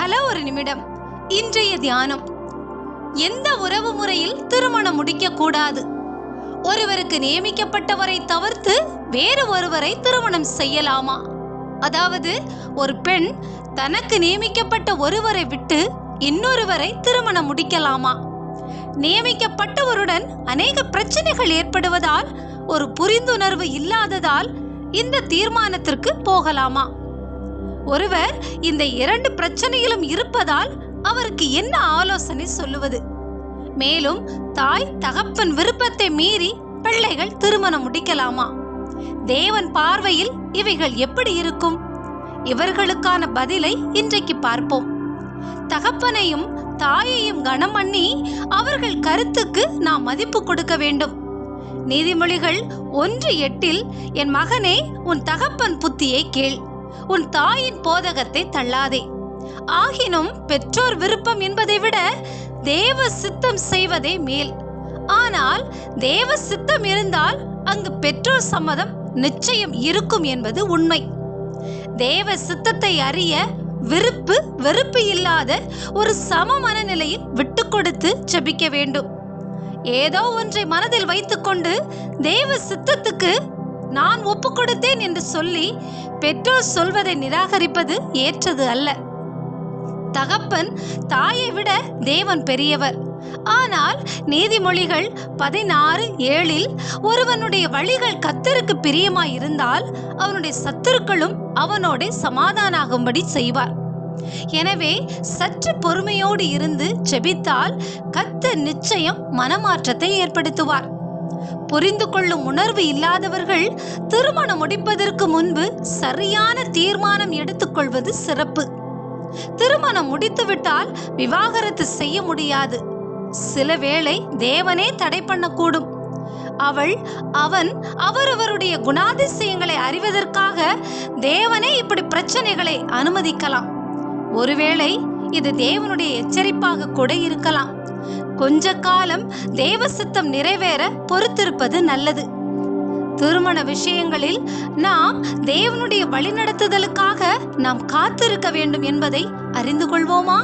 Hello ஒரு நிமிடம். இன்றைய தியானம்: எந்த உறவு முறையில் திருமணம் முடிக்க கூடாது? ஒருவருக்கு நியமிக்கப்பட்டவரை தவிர்த்து வேறு ஒருவரை திருமணம் செய்யலாமா? அதாவது ஒரு பெண் தனக்கு நியமிக்கப்பட்ட ஒருவரை விட்டு இன்னொருவரை திருமணம் முடிக்கலாமா? நியமிக்கப்பட்டவருடன் அநேக பிரச்சனைகள் ஏற்படுவதால், ஒரு புரிந்துணர்வு இல்லாததால் இந்த தீர்மானத்திற்கு போகலாமா? ஒருவர் இந்த இரண்டு பிரச்சனைகளும் இருப்பதால் அவருக்கு என்ன ஆலோசனை சொல்லுவது? மேலும் தாய் தகப்பன் விருப்பத்தை மீறி பிள்ளைகள் திருமணம் முடிக்கலாமா? தேவன் பார்வையில் இவைகள் எப்படி இருக்கும்? இவர்களுக்கான பதிலை இன்றைக்கு பார்ப்போம். தகப்பனையும் தாயையும் கனம் பண்ணி அவர்கள் கருத்துக்கு நாம் மதிப்பு கொடுக்க வேண்டும். நீதிமொழிகள் 1:8, என் மகனே, உன் தகப்பன் புத்தியை கேள், உன் தாயின் போதகத்தை தள்ளாதே. ஆகினும் பெற்றோர் விருப்பம் என்பதை விட தேவ சித்தம் செய்வதே மேல். ஆனால் தேவ சித்தம் இருந்தால் அங்கு பெற்றோர் சம்மதம் நிச்சயம் இருக்கும் என்பது உண்மை. தேவ சித்தத்தை அறிய விருப்பு வெறுப்பு இல்லாத ஒரு சம மனநிலையில் விட்டு கொடுத்து ஜெபிக்க வேண்டும். ஏதோ ஒன்றை மனதில் வைத்துக்கொண்டு தேவ சித்தத்துக்கு நான் ஒப்பு கொடுத்தேன் என்று சொல்லி பெற்றோர் சொல்வதை நிராகரிப்பது ஏற்றது அல்ல. தகப்பன் தாயை விட தேவன் பெரியவர். ஆனால் நீதிமொழிகள் 16:7, ஒருவனுடைய வழிகள் கர்த்தருக்கு பிரியமாய் இருந்தால் அவனுடைய சத்துருக்களும் அவனோட சமாதானாகும்படி செய்வார். எனவே சற்று பொறுமையோடு இருந்து ஜெபித்தால் கர்த்தர் நிச்சயம் மனமாற்றத்தை ஏற்படுத்துவார். புரிந்து கொள்ளும் உணர்வு இல்லாதவர்கள் திருமணம் முடிப்பதற்கு முன்பு சரியான தீர்மானம் எடுத்துக்கொள்வது சிறப்பு. திருமணம் முடித்துவிட்டால் விவாகரத்து செய்ய முடியாது. சில வேளை தேவனே தடை பண்ணக்கூடும். அவன் அவரவருடைய குணாதிசயங்களை அறிவதற்காக தேவனே இப்படி பிரச்சனைகளை அனுமதிக்கலாம். ஒருவேளை இது தேவனுடைய எச்சரிப்பாக கூட இருக்கலாம். கொஞ்ச காலம் தேவ சித்தம் நிறைவேற பொறுத்திருப்பது நல்லது. திருமண விஷயங்களில் நாம் தேவனுடைய வழிநடத்துதலுக்காக நாம் காத்திருக்க வேண்டும் என்பதை அறிந்து கொள்வோமா?